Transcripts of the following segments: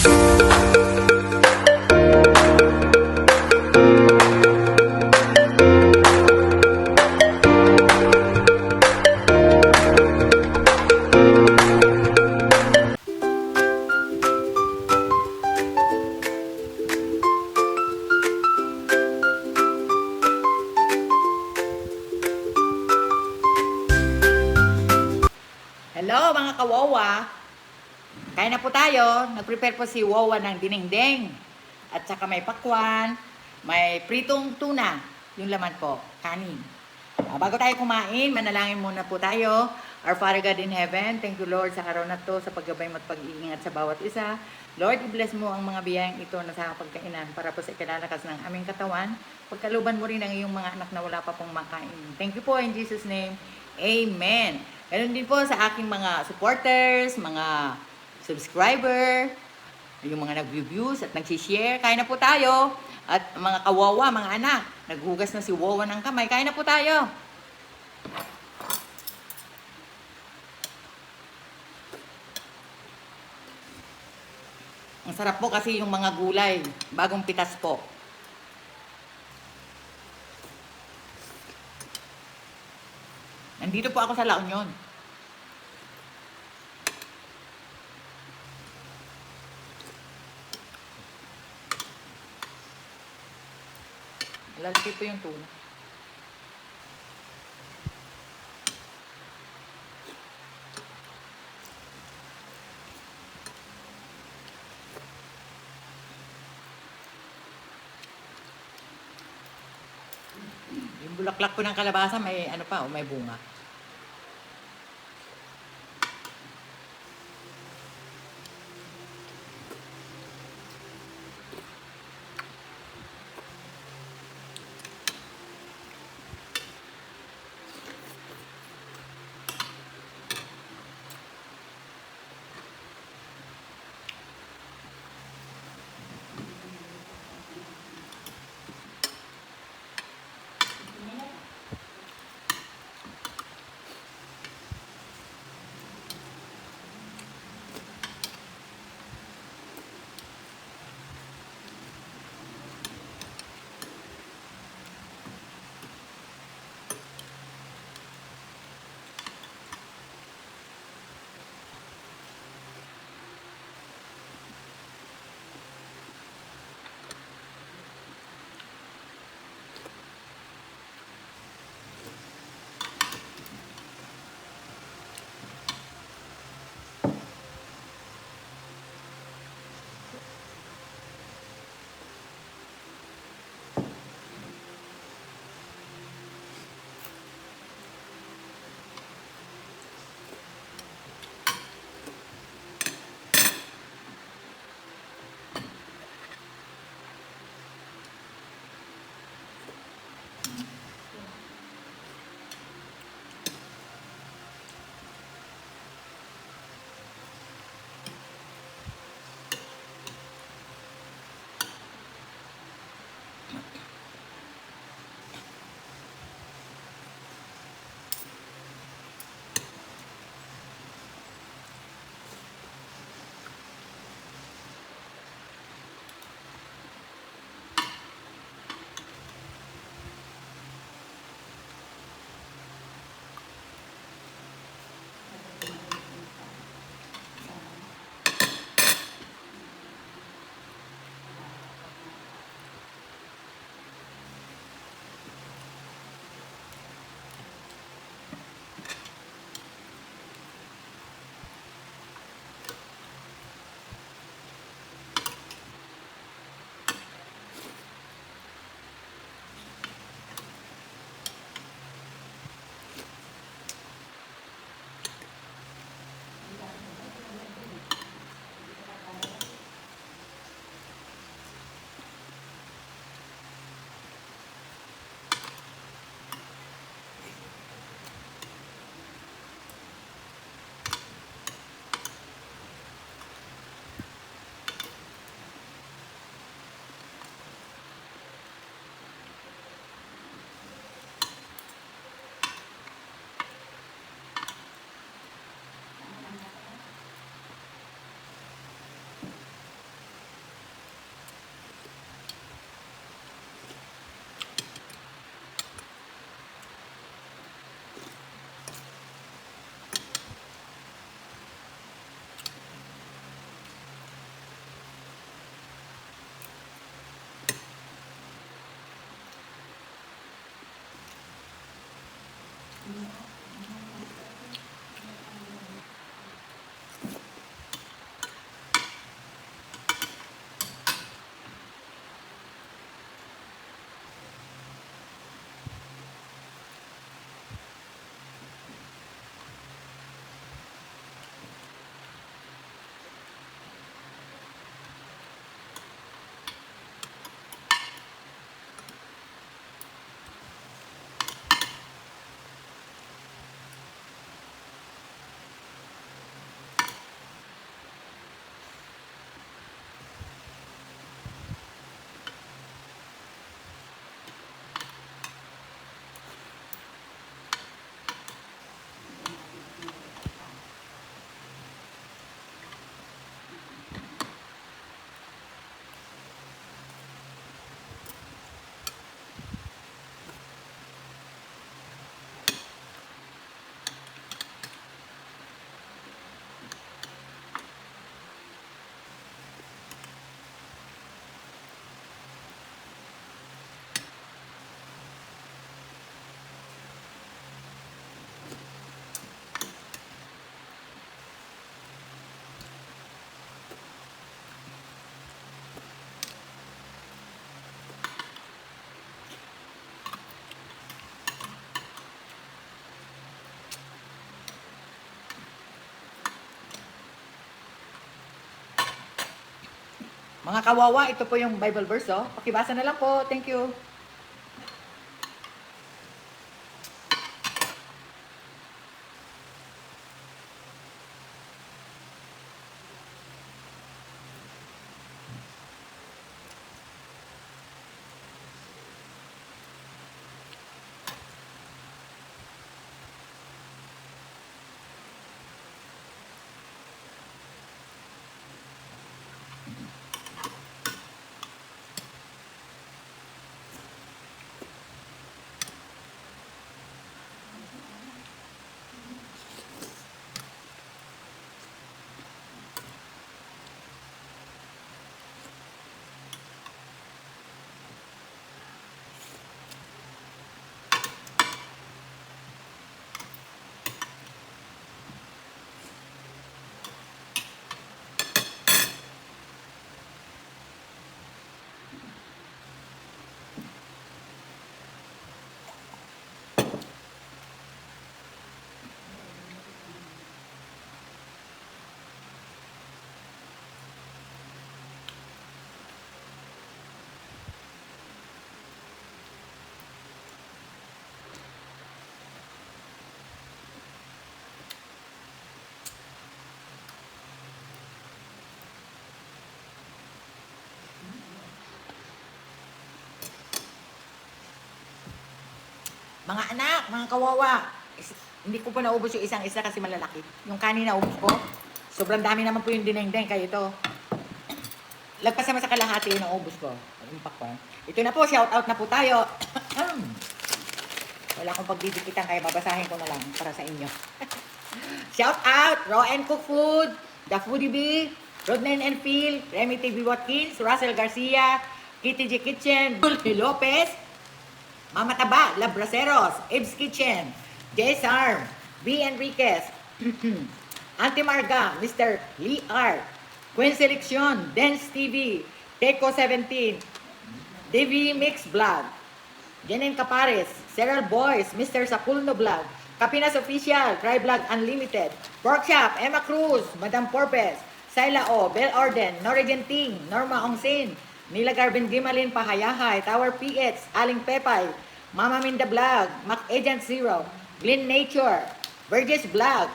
Hello mga kawawa! Kain na po tayo. Nag-prepare po si Wawa ng dinengdeng. At saka may pakwan, may pritong tuna. Yung laman po, kanin. Bago tayo kumain, manalangin muna po tayo. Our Father God in Heaven, thank you Lord sa araw na to, sa paggabay mo at pag-iingat sa bawat isa. Lord, i-bless mo ang mga biyayang ito na sa pagkainan para po sa ikalalakas ng aming katawan. Pagkaluban mo rin ang iyong mga anak na wala pa pong makain. Thank you po in Jesus' name. Amen. Ganun din po sa aking mga supporters, mga subscriber, yung mga nag-views at nag-share. Kain na po tayo. At mga kawawa, mga anak, naghugas na si Wawa ng kamay. Kain na po tayo. Ang sarap po kasi yung mga gulay. Bagong pitas po. Nandito po ako sa La Union. Lalaki po yung tuna. Yung bulaklak po ng kalabasa, may ano pa, may bunga. Mga kawawa, ito po yung Bible verse, oh. Pakibasa na lang po. Thank you. Mga anak, mga kawawa, hindi ko pa naubos yung isang isa kasi malalaki. Yung kanin na ubos ko, sobrang dami naman po yung dinengdeng, kaya ito. Lagpas naman sa kalahati yung naubos ko. Yung pakwan. Ito na po, shout out na po tayo. Wala akong pagdidikitan, kaya babasahin ko na lang para sa inyo. Shout out, Raw and Cook Food, The Foodie Bee, Rodnan and Phil, Remy TV Watkins, Russell Garcia, Kitty G Kitchen, Dulce Lopez, Mama Taba, Labraceros, Ibs Kitchen, Jess Arm, B. Enriquez, Auntie Marga, Mr. Lee Art, Queen Selection, Dance TV, Teco 17, Devi Mix Vlog, Janine Capares, Serral Boys, Mr. Sapulno Vlog, Kapinas Official, Cry Vlog Unlimited, Workshop, Emma Cruz, Madam Porpes, Syla O, Bel Orden, Nori Genting, Norma Ongsin, Nila Garvin Gimalin Pahayahay, Tower PX, Aling Pepay, Mama Minda Vlog, Mac Agent Zero, Glen Nature, Burgess Vlog,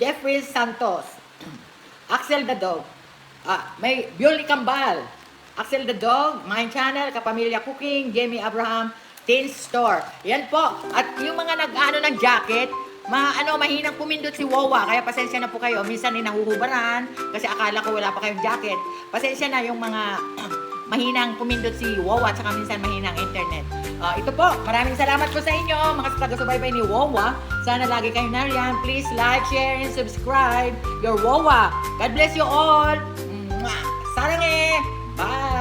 Jeffrey Santos, Axel the Dog, may Bioli Kambal, Axel the Dog, Mind Channel, Kapamilya Cooking, Jamie Abraham, Teen Store. Yan po. At yung mga nag-ano ng jacket, mahinang pumindot si Wawa, kaya pasensya na po kayo. Minsan nahuhubaran kasi akala ko wala pa kayong jacket. Pasensya na yung mga mahinang pumindot si Wawa, at saka minsan mahinang internet. Ito po, maraming salamat po sa inyo, mga taga-subaybay ni Wawa. Sana lagi kayong nariyan. Please like, share, and subscribe. Your Wawa. God bless you all. Sarang eh. Bye.